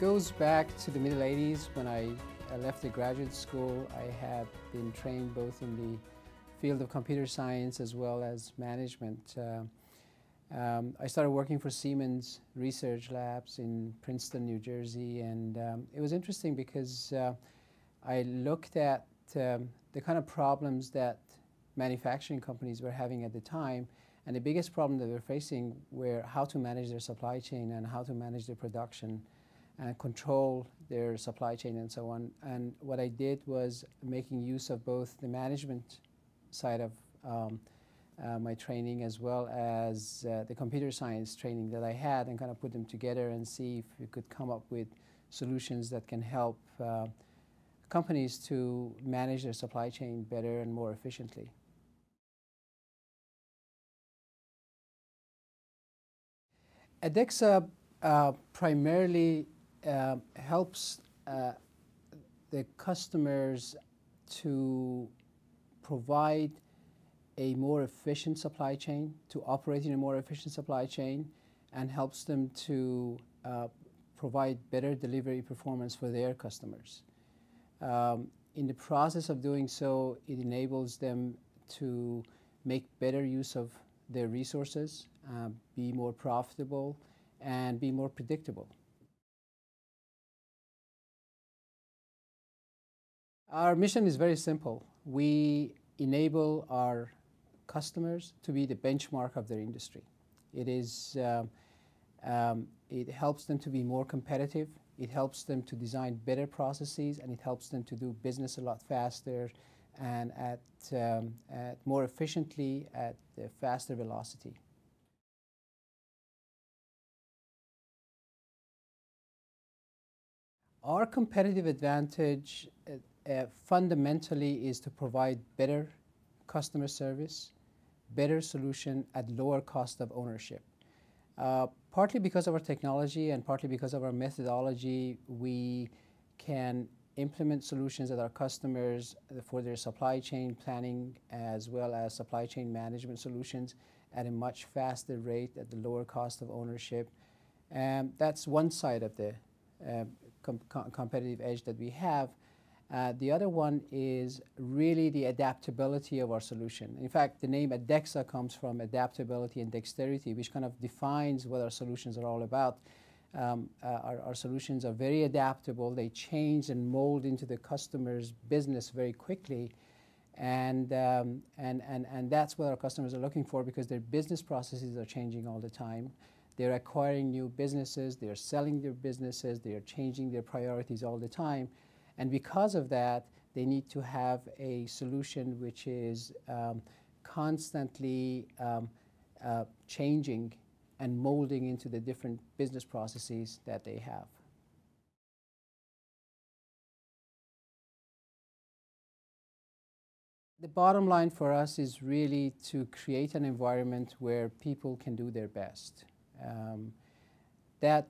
goes back to the middle 80s when I left the graduate school. I had been trained both in the field of computer science as well as management. I started working for Siemens research labs in Princeton, New Jersey, and it was interesting because I looked at the kind of problems that manufacturing companies were having at the time, and the biggest problem that they were facing were how to manage their supply chain and how to manage their production and control their supply chain and so on. And what I did was making use of both the management side of my training as well as the computer science training that I had, and kind of put them together and see if we could come up with solutions that can help companies to manage their supply chain better and more efficiently. Adexa primarily helps the customers to provide a more efficient supply chain, to operate in a more efficient supply chain, and helps them to provide better delivery performance for their customers. In the process of doing so, it enables them to make better use of their resources, be more profitable, and be more predictable. Our mission is very simple. We enable our customers to be the benchmark of their industry. It helps them to be more competitive. It helps them to design better processes, and it helps them to do business a lot faster and at more efficiently at a faster velocity. Our competitive advantage fundamentally is to provide better customer service, better solution at lower cost of ownership. Partly because of our technology and partly because of our methodology, we can implement solutions that our customers for their supply chain planning as well as supply chain management solutions at a much faster rate at the lower cost of ownership. And that's one side of the competitive edge that we have. The other one is really the adaptability of our solution. In fact, the name Adexa comes from adaptability and dexterity, which kind of defines what our solutions are all about. Our solutions are very adaptable. They change and mold into the customer's business very quickly. And that's what our customers are looking for, because their business processes are changing all the time. They're acquiring new businesses. They're selling their businesses. They are changing their priorities all the time. And because of that, they need to have a solution which is constantly changing and molding into the different business processes that they have. The bottom line for us is really to create an environment where people can do their best. The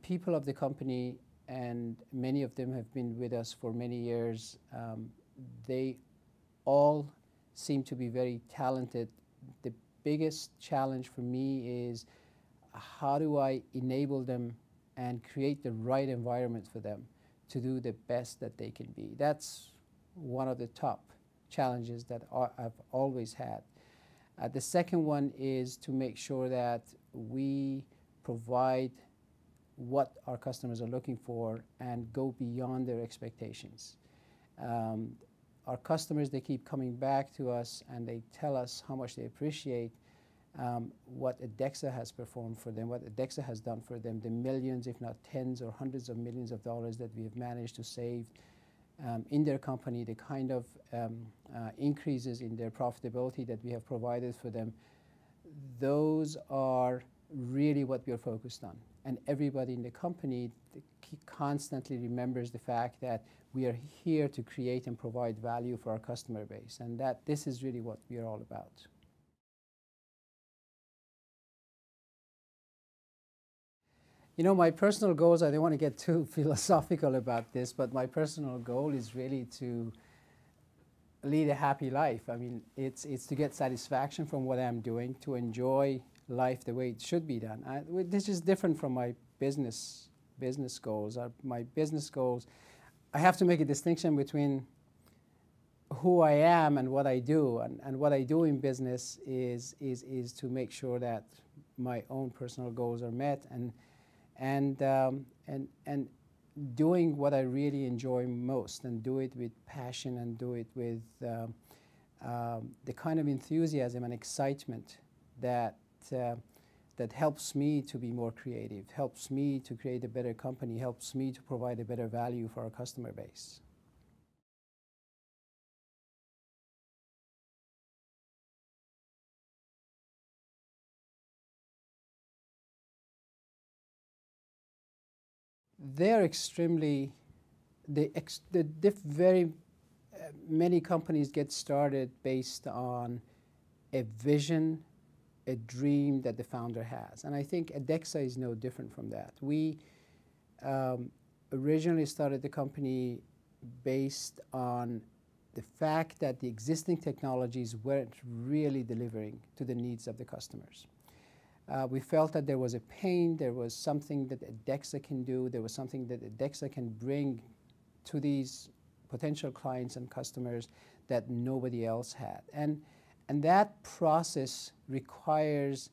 people of the company, and many of them have been with us for many years, they all seem to be very talented. The biggest challenge for me is how do I enable them and create the right environment for them to do the best that they can be. That's one of the top challenges that I've always had. The second one is to make sure that we provide what our customers are looking for and go beyond their expectations. Our customers, they keep coming back to us and they tell us how much they appreciate what Adexa has performed for them, what Adexa has done for them, the millions, if not tens or hundreds of millions of dollars that we have managed to save in their company, the kind of increases in their profitability that we have provided for them. Those are really what we are focused on. And everybody in the company constantly remembers the fact that we are here to create and provide value for our customer base, and that this is really what we are all about. You know, my personal goals, I don't want to get too philosophical about this, but my personal goal is really to lead a happy life. I mean, it's to get satisfaction from what I'm doing, to enjoy life the way it should be done. This is different from my business goals. My business goals, I have to make a distinction between who I am and what I do. And what I do in business is to make sure that my own personal goals are met, and doing what I really enjoy most, and do it with passion, and do it with the kind of enthusiasm and excitement that that helps me to be more creative, helps me to create a better company, helps me to provide a better value for our customer base. They're extremely, very many companies get started based on a vision, a dream that the founder has. And I think Adexa is no different from that. We originally started the company based on the fact that the existing technologies weren't really delivering to the needs of the customers. We felt that there was a pain, there was something that Adexa can do, there was something that Adexa can bring to these potential clients and customers that nobody else had. And that process requires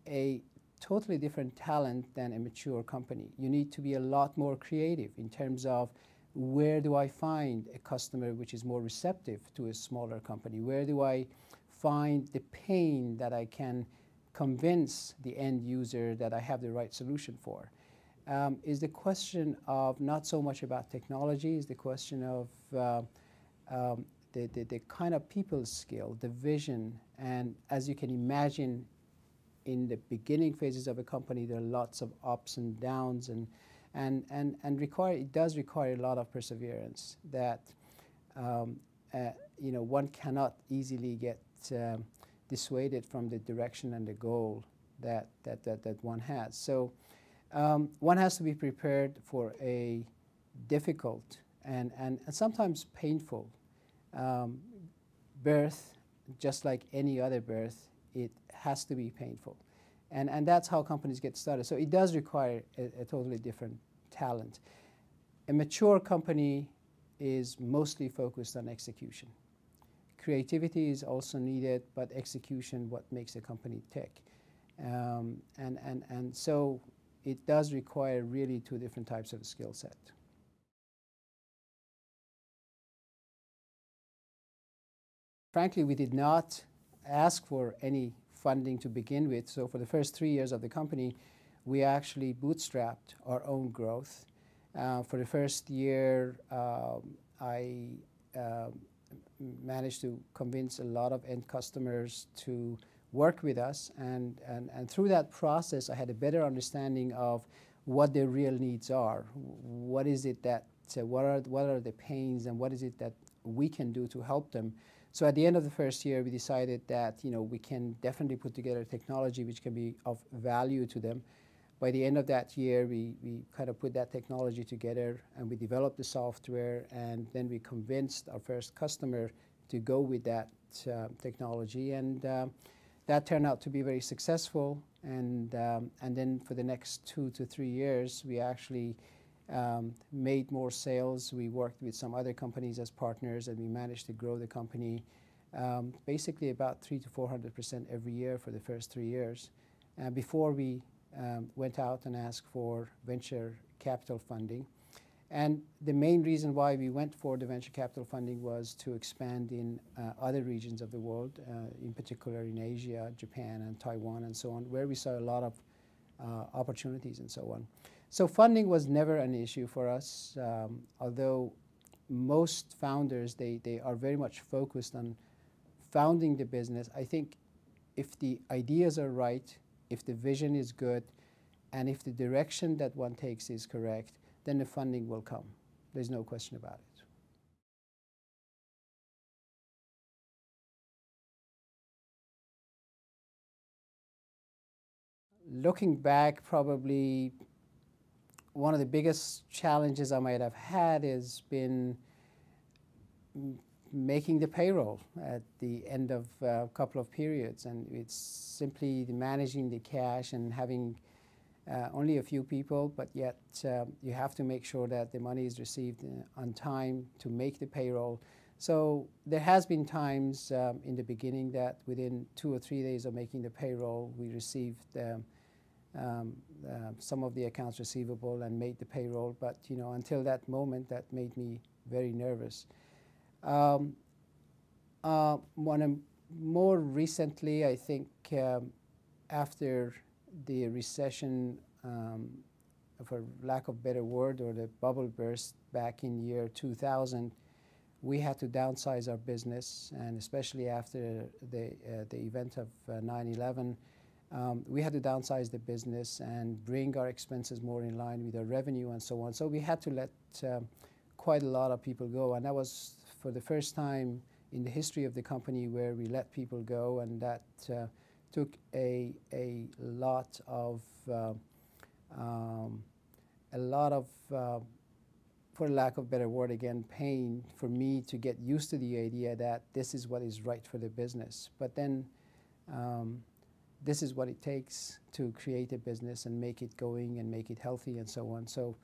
a totally different talent than a mature company. You need to be a lot more creative in terms of, where do I find a customer which is more receptive to a smaller company? Where do I find the pain that I can convince the end user that I have the right solution for? Is the question of not so much about technology, is the question of the kind of people skill, the vision. And as you can imagine, in the beginning phases of a company, there are lots of ups and downs, and it does require a lot of perseverance that one cannot easily get dissuaded from the direction and the goal that one has. So one has to be prepared for a difficult and sometimes painful birth. Just like any other birth, it has to be painful. And that's how companies get started. So it does require a totally different talent. A mature company is mostly focused on execution. Creativity is also needed, but execution, what makes a company tick. And so it does require really two different types of skill set. Frankly, we did not ask for any funding to begin with. So for the first 3 years of the company, we actually bootstrapped our own growth. For the first year, I managed to convince a lot of end customers to work with us, and through that process, I had a better understanding of what their real needs are. What is it that, what are the pains, and what is it that we can do to help them? So at the end of the first year, we decided that we can definitely put together technology which can be of value to them. By the end of that year, we kind of put that technology together, and we developed the software, and then we convinced our first customer to go with that technology, and that turned out to be very successful. And then for the next 2 to 3 years, we actually made more sales. We worked with some other companies as partners, and we managed to grow the company basically about 300% to 400% every year for the first 3 years before we went out and asked for venture capital funding. And the main reason why we went for the venture capital funding was to expand in other regions of the world, in particular in Asia, Japan, and Taiwan, and so on, where we saw a lot of opportunities and so on. So funding was never an issue for us, although most founders, they are very much focused on founding the business. I think if the ideas are right, if the vision is good, and if the direction that one takes is correct, then the funding will come. There's no question about it. Looking back, probably one of the biggest challenges I might have had has been making the payroll at the end of a couple of periods, and it's simply managing the cash and having only a few people, but yet you have to make sure that the money is received on time to make the payroll. So there has been times in the beginning that within 2 or 3 days of making the payroll, we received some of the accounts receivable and made the payroll. But until that moment, that made me very nervous. More recently, I think after the recession, for lack of better word, or the bubble burst back in year 2000, we had to downsize our business, and especially after the event of 9/11, we had to downsize the business and bring our expenses more in line with our revenue and so on. So we had to let quite a lot of people go, and that was for the first time in the history of the company where we let people go, and that took a lot of for lack of a better word again, pain for me to get used to the idea that this is what is right for the business. But then this is what it takes to create a business and make it going and make it healthy and so on. So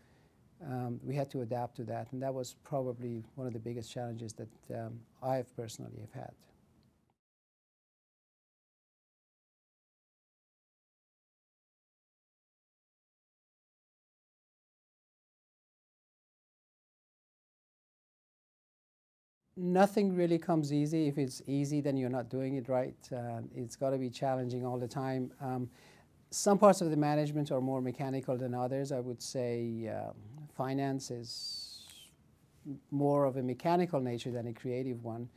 we had to adapt to that, and that was probably one of the biggest challenges that I personally have had. Nothing really comes easy. If it's easy, then you're not doing it right. It's got to be challenging all the time. Some parts of the management are more mechanical than others. I would say finance is more of a mechanical nature than a creative one.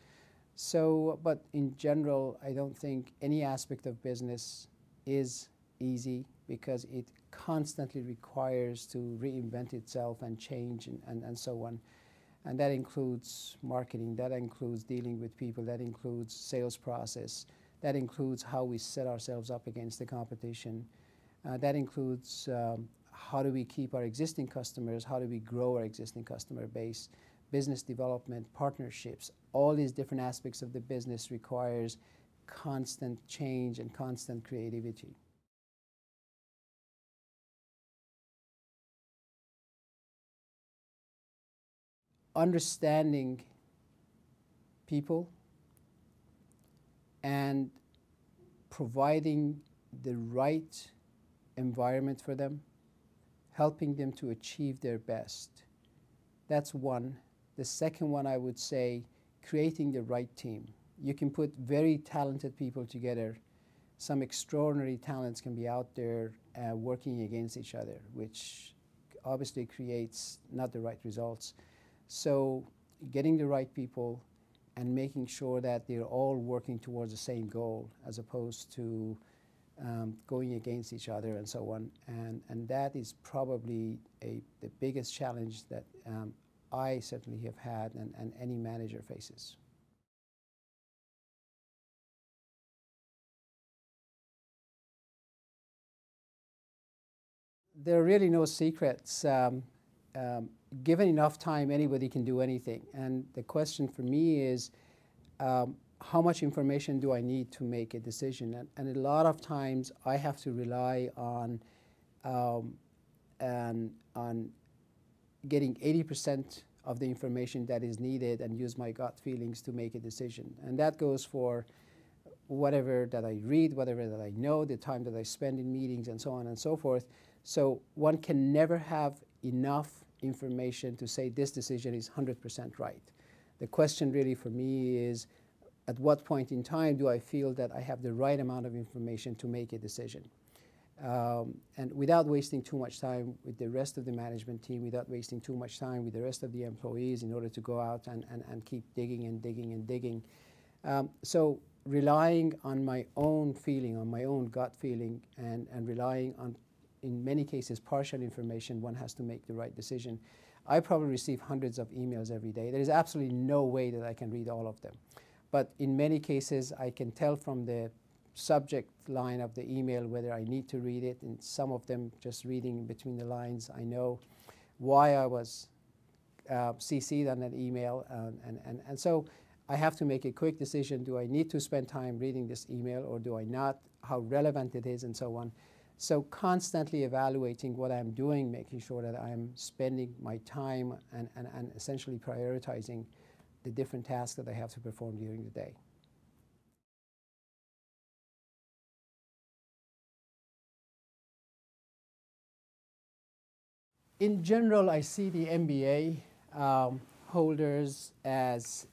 So, but in general, I don't think any aspect of business is easy because it constantly requires to reinvent itself and change and so on. And that includes marketing, that includes dealing with people, that includes sales process, that includes how we set ourselves up against the competition. That includes how do we keep our existing customers, how do we grow our existing customer base, business development, partnerships. All these different aspects of the business requires constant change and constant creativity. Understanding people and providing the right environment for them, helping them to achieve their best. That's one. The second one, I would say, creating the right team. You can put very talented people together. Some extraordinary talents can be out there working against each other, which obviously creates not the right results. So getting the right people and making sure that they're all working towards the same goal as opposed to going against each other and so on. And that is probably the biggest challenge that I certainly have had and any manager faces. There are really no secrets. Given enough time, anybody can do anything. And the question for me is, how much information do I need to make a decision? And a lot of times I have to rely on getting 80% of the information that is needed and use my gut feelings to make a decision. And that goes for whatever that I read, whatever that I know, the time that I spend in meetings and so on and so forth. So one can never have enough information to say this decision is 100% right. The question really for me is, at what point in time do I feel that I have the right amount of information to make a decision? And without wasting too much time with the rest of the management team, without wasting too much time with the rest of the employees in order to go out and keep digging and digging and digging. So relying on my own feeling, on my own gut feeling, and relying on, in many cases, partial information, one has to make the right decision. I probably receive hundreds of emails every day. There is absolutely no way that I can read all of them. But in many cases, I can tell from the subject line of the email whether I need to read it. And some of them, just reading between the lines, I know why I was CC'd on that email. And so I have to make a quick decision. Do I need to spend time reading this email or do I not? How relevant it is and so on. So constantly evaluating what I'm doing, making sure that I'm spending my time and essentially prioritizing the different tasks that I have to perform during the day. In general, I see the MBA holders as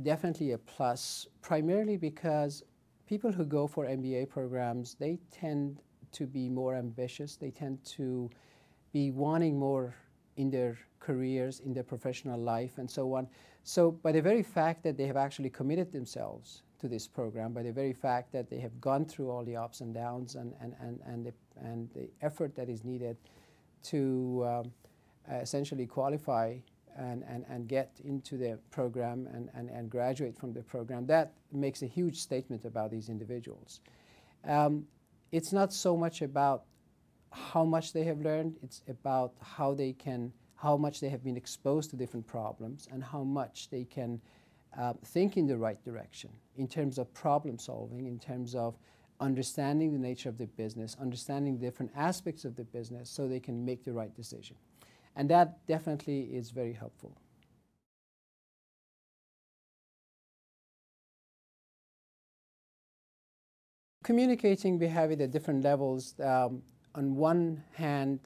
definitely a plus, primarily because people who go for MBA programs, they tend to be more ambitious. They tend to be wanting more in their careers, in their professional life, and so on. So by the very fact that they have actually committed themselves to this program, by the very fact that they have gone through all the ups and downs and the effort that is needed to essentially qualify and get into the program and graduate from the program, that makes a huge statement about these individuals. It's not so much about how much they have learned, it's about how much they have been exposed to different problems and how much they can think in the right direction in terms of problem solving, in terms of understanding the nature of the business, understanding different aspects of the business so they can make the right decision. And that definitely is very helpful. Communicating behavior at different levels, on one hand,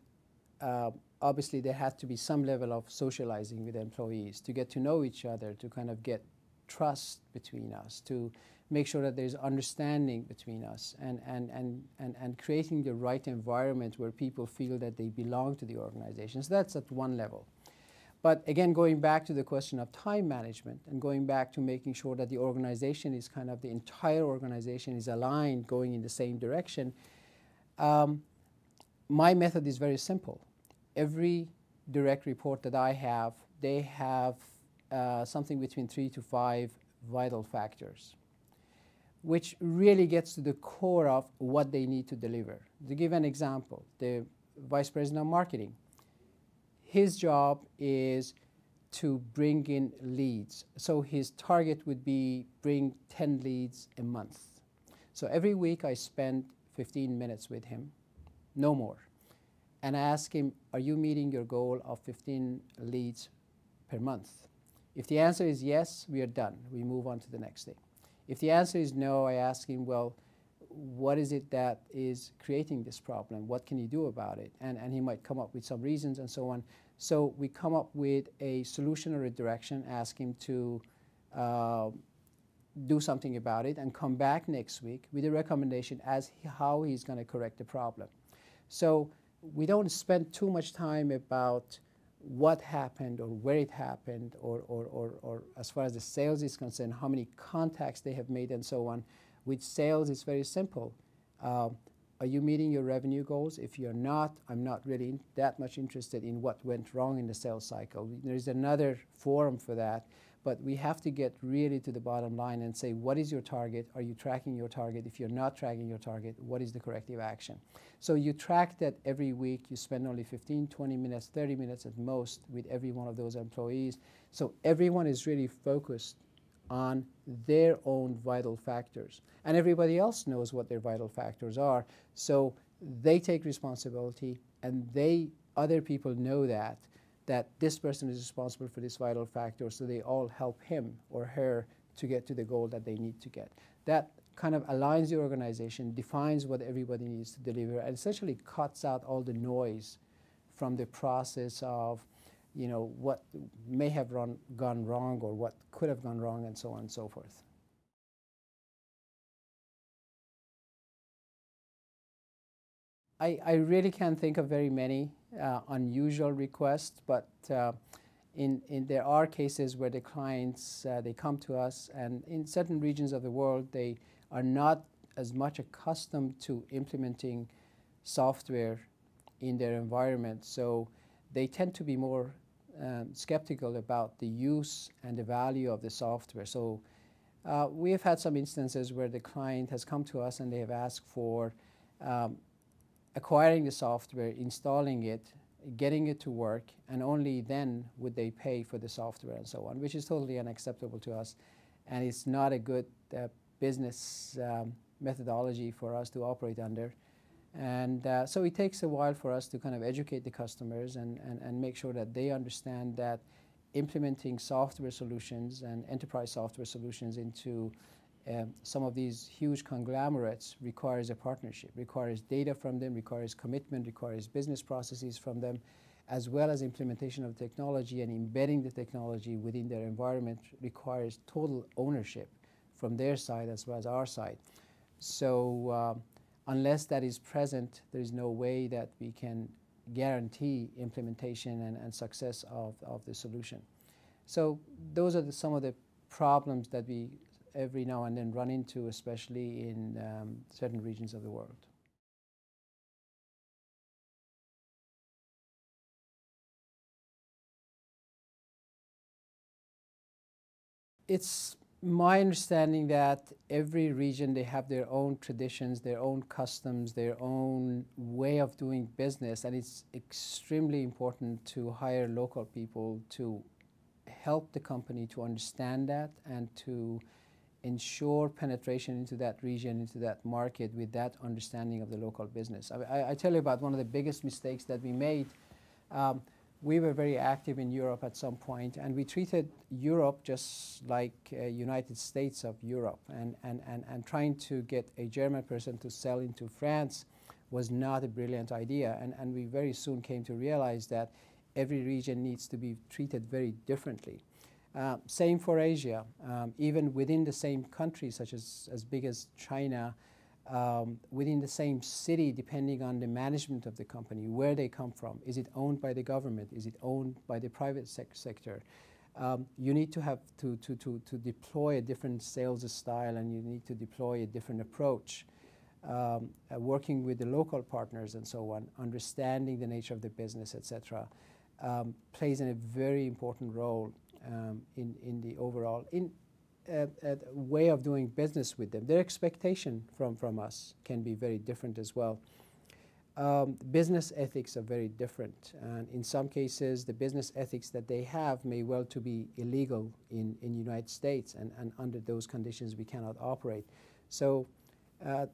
obviously there has to be some level of socializing with employees to get to know each other, to kind of get trust between us, to make sure that there's understanding between us, and creating the right environment where people feel that they belong to the organization. So that's at one level. But again, going back to the question of time management and going back to making sure that the organization is kind of, the entire organization is aligned, going in the same direction, my method is very simple. Every direct report that I have, they have something between 3 to 5 vital factors, which really gets to the core of what they need to deliver. To give an example, the Vice President of Marketing, his job is to bring in leads. So his target would be bring 10 leads a month. So every week I spend 15 minutes with him, no more. And I ask him, are you meeting your goal of 15 leads per month? If the answer is yes, we are done. We move on to the next thing. If the answer is no, I ask him, well, what is it that is creating this problem? What can you do about it? And he might come up with some reasons and so on. So we come up with a solution or a direction, ask him to do something about it, and come back next week with a recommendation as how he's going to correct the problem. So we don't spend too much time about what happened or where it happened or as far as the sales is concerned, how many contacts they have made and so on. With sales, it's very simple. Are you meeting your revenue goals? If you're not, I'm not really that much interested in what went wrong in the sales cycle. There's another forum for that, but we have to get really to the bottom line and say, what is your target? Are you tracking your target? If you're not tracking your target, what is the corrective action? So you track that every week. You spend only 15, 20 minutes, 30 minutes at most with every one of those employees. So everyone is really focused on their own vital factors. And everybody else knows what their vital factors are. So they take responsibility, and other people know that this person is responsible for this vital factor, so they all help him or her to get to the goal that they need to get. That kind of aligns the organization, defines what everybody needs to deliver, and essentially cuts out all the noise from the process of, you know, what may have gone wrong or what could have gone wrong and so on and so forth. I really can't think of very many unusual requests, but there are cases where the clients, they come to us, and in certain regions of the world, they are not as much accustomed to implementing software in their environment. So they tend to be more skeptical about the use and the value of the software. So we have had some instances where the client has come to us and they have asked for acquiring the software, installing it, getting it to work, and only then would they pay for the software and so on, which is totally unacceptable to us. And it's not a good business methodology for us to operate under. And so it takes a while for us to kind of educate the customers and make sure that they understand that implementing software solutions and enterprise software solutions into some of these huge conglomerates requires a partnership, requires data from them, requires commitment, requires business processes from them, as well as implementation of technology, and embedding the technology within their environment requires total ownership from their side as well as our side. So unless that is present, there is no way that we can guarantee implementation and success of the solution. So those are some of the problems that we every now and then run into, especially in certain regions of the world. It's my understanding that every region, they have their own traditions, their own customs, their own way of doing business, and it's extremely important to hire local people to help the company to understand that and to ensure penetration into that region, into that market with that understanding of the local business. I tell you about one of the biggest mistakes that we made. We were very active in Europe at some point, and we treated Europe just like United States of Europe. And trying to get a German person to sell into France was not a brilliant idea. And we very soon came to realize that every region needs to be treated very differently. Same for Asia. Even within the same country, such as big as China, within the same city, depending on the management of the company, where they come from. Is it owned by the government? Is it owned by the private sector? You need to have to deploy a different sales style, and you need to deploy a different approach. Working with the local partners and so on, understanding the nature of the business, etc., plays a very important role in the overall way of doing business with them. Their expectation from us can be very different as well. Business ethics are very different, and in some cases the business ethics that they have may well to be illegal in the United States, and under those conditions we cannot operate. So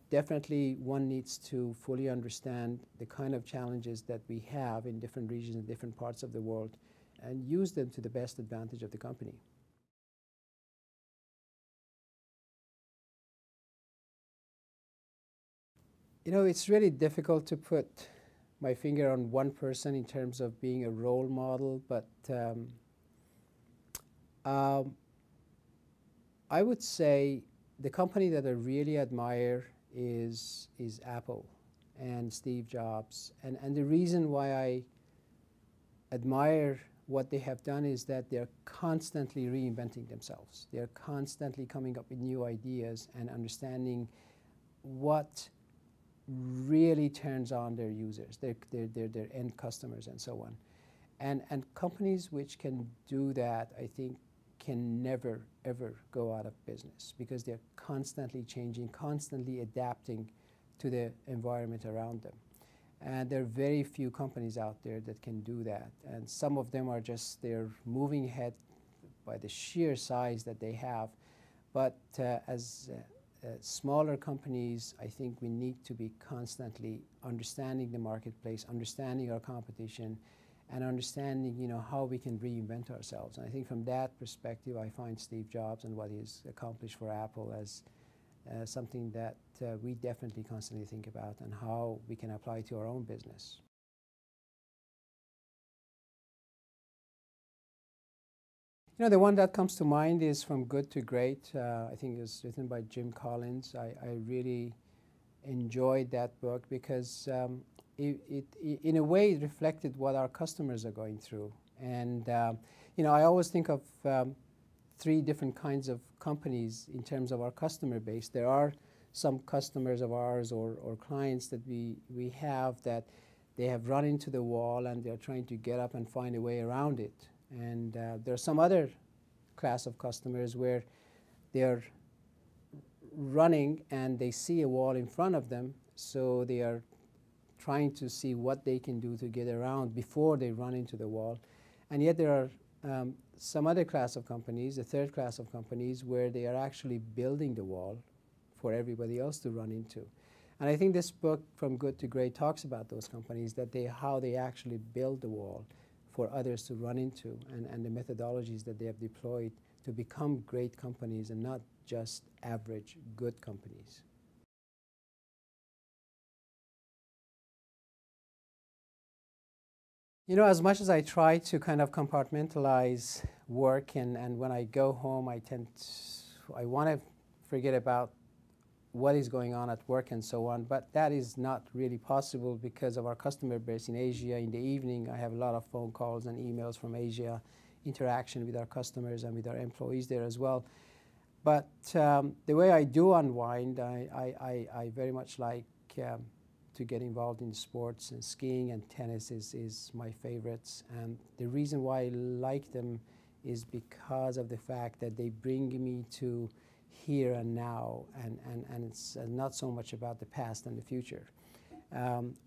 definitely one needs to fully understand the kind of challenges that we have in different regions and different parts of the world and use them to the best advantage of the company. You know, it's really difficult to put my finger on one person in terms of being a role model, but I would say the company that I really admire is Apple and Steve Jobs. And the reason why I admire what they have done is that they're constantly reinventing themselves. They're constantly coming up with new ideas and understanding what really turns on their users, their end customers and so on. And companies which can do that, I think, can never, ever go out of business because they're constantly changing, constantly adapting to the environment around them. And there are very few companies out there that can do that. And some of them are just, they're moving ahead by the sheer size that they have. But as smaller companies, I think we need to be constantly understanding the marketplace, understanding our competition, and understanding, you know, how we can reinvent ourselves. And I think from that perspective, I find Steve Jobs and what he's accomplished for Apple as something that we definitely constantly think about and how we can apply to our own business. You know, the one that comes to mind is From Good to Great. I think it was written by Jim Collins. I really enjoyed that book because it in a way, it reflected what our customers are going through. And, you know, I always think of three different kinds of companies in terms of our customer base. There are some customers of ours or clients that we have that they have run into the wall and they're trying to get up and find a way around it. And there are some other class of customers where they're running and they see a wall in front of them, so they are trying to see what they can do to get around before they run into the wall. And yet there are some other class of companies, the third class of companies, where they are actually building the wall for everybody else to run into. And I think this book, From Good to Great, talks about those companies, that how they actually build the wall for others to run into, and the methodologies that they have deployed to become great companies and not just average good companies. You know, as much as I try to kind of compartmentalize work, and when I go home, I want to forget about what is going on at work and so on, but that is not really possible because of our customer base in Asia. In the evening, I have a lot of phone calls and emails from Asia, interaction with our customers and with our employees there as well. But the way I do unwind, I very much like to get involved in sports, and skiing and tennis is my favorites. And the reason why I like them is because of the fact that they bring me to here and now, and it's not so much about the past and the future.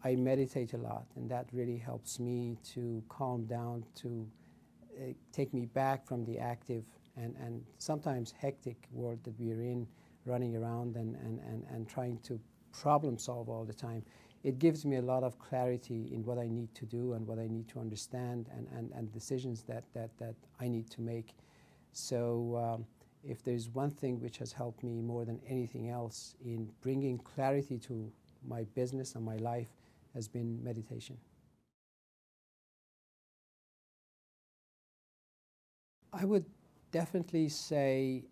I meditate a lot, and that really helps me to calm down, to take me back from the active and sometimes hectic world that we are in, running around and trying to problem solve all the time. It gives me a lot of clarity in what I need to do and what I need to understand, and decisions that I need to make. So if there's one thing which has helped me more than anything else in bringing clarity to my business and my life, has been meditation. I would definitely say,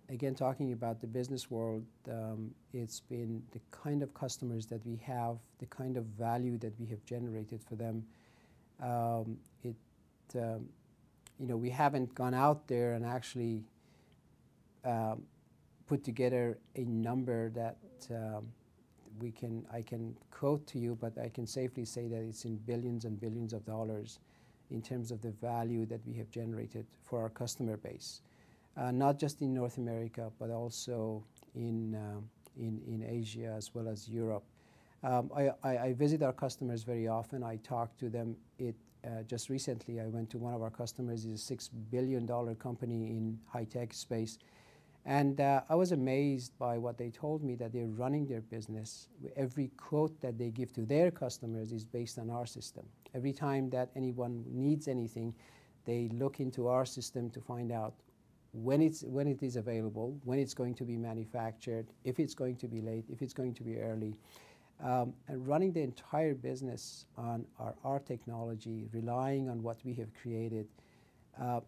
again, talking about the business world, it's been the kind of customers that we have, the kind of value that we have generated for them. You know, we haven't gone out there and actually put together a number that I can quote to you, but I can safely say that it's in billions and billions of dollars in terms of the value that we have generated for our customer base, not just in North America, but also in Asia as well as Europe. I visit our customers very often. I talk to them. Just recently, I went to one of our customers. It's a $6 billion company in high-tech space. And I was amazed by what they told me, that they're running their business. Every quote that they give to their customers is based on our system. Every time that anyone needs anything, they look into our system to find out when it is available, when it's going to be manufactured, if it's going to be late, if it's going to be early. And running the entire business on our technology, relying on what we have created,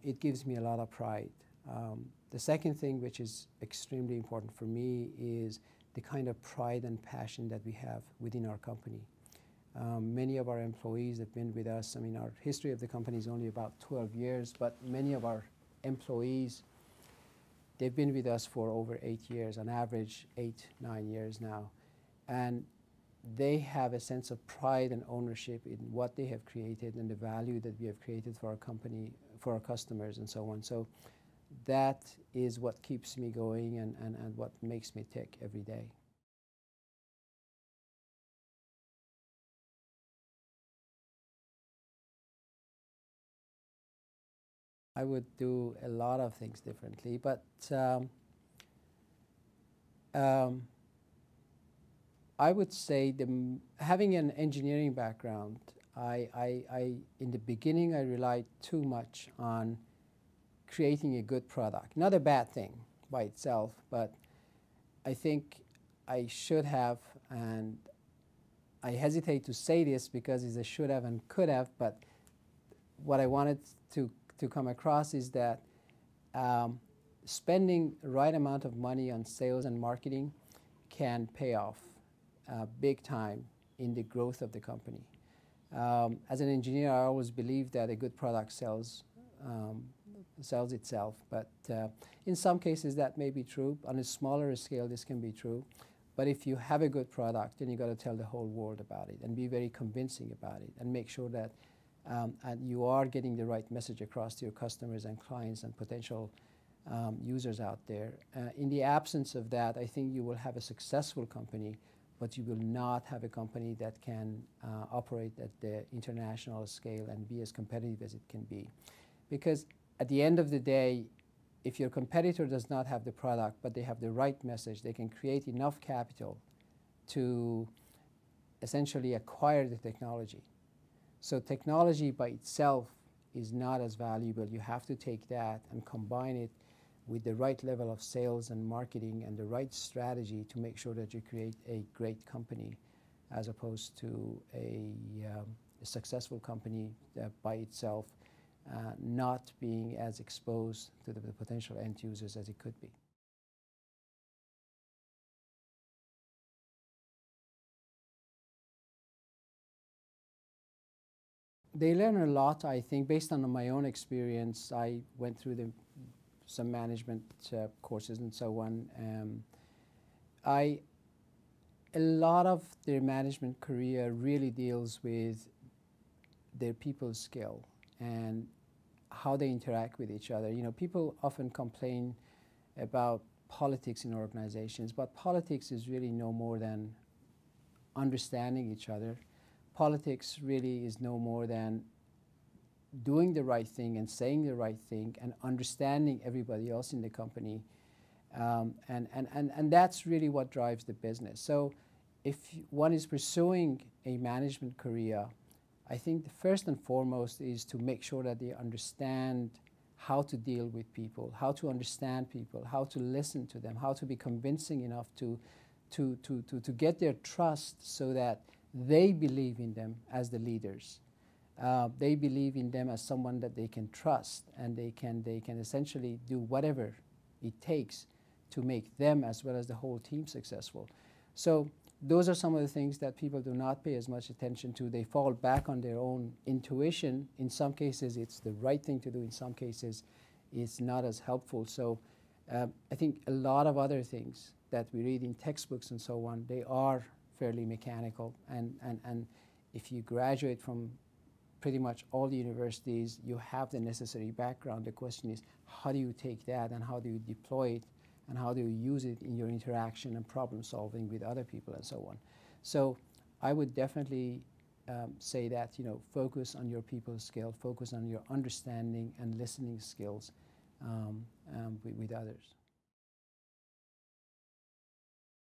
it gives me a lot of pride. The second thing, which is extremely important for me, is the kind of pride and passion that we have within our company. Many of our employees have been with us. I mean, our history of the company is only about 12 years, but many of our employees, they've been with us for over 8 years, on average 8, 9 years now. And they have a sense of pride and ownership in what they have created and the value that we have created for our company, for our customers, and so on. So that is what keeps me going and what makes me tick every day. I would do a lot of things differently, but I would say having an engineering background, in the beginning I relied too much on creating a good product. Not a bad thing by itself, but I think I should have, and I hesitate to say this because it's a should have and could have, but what I wanted to come across is that spending the right amount of money on sales and marketing can pay off big time in the growth of the company. As an engineer, I always believe that a good product sells itself, but in some cases that may be true. On a smaller scale, this can be true. But if you have a good product, then you got to tell the whole world about it and be very convincing about it, and make sure that and you are getting the right message across to your customers and clients and potential users out there. In the absence of that, I think you will have a successful company, but you will not have a company that can operate at the international scale and be as competitive as it can be. Because at the end of the day, if your competitor does not have the product, but they have the right message, they can create enough capital to essentially acquire the technology. So technology by itself is not as valuable. You have to take that and combine it with the right level of sales and marketing and the right strategy to make sure that you create a great company, as opposed to a successful company that by itself not being as exposed to the potential end users as it could be. They learn a lot, I think, based on my own experience. I went through some management courses and so on. A lot of their management career really deals with their people skill and how they interact with each other. You know, people often complain about politics in organizations, but politics is really no more than understanding each other. Politics really is no more than doing the right thing and saying the right thing and understanding everybody else in the company. And that's really what drives the business. So if one is pursuing a management career, I think the first and foremost is to make sure that they understand how to deal with people, how to understand people, how to listen to them, how to be convincing enough to get their trust so that they believe in them as the leaders. They believe in them as someone that they can trust, and they can essentially do whatever it takes to make them as well as the whole team successful. So those are some of the things that people do not pay as much attention to. They fall back on their own intuition. In some cases, it's the right thing to do. In some cases, it's not as helpful. So I think a lot of other things that we read in textbooks and so on, they are fairly mechanical. And if you graduate from pretty much all the universities, you have the necessary background. The question is, how do you take that and how do you deploy it and how do you use it in your interaction and problem solving with other people and so on. So I would definitely say that, you know, focus on your people skill, focus on your understanding and listening skills with others.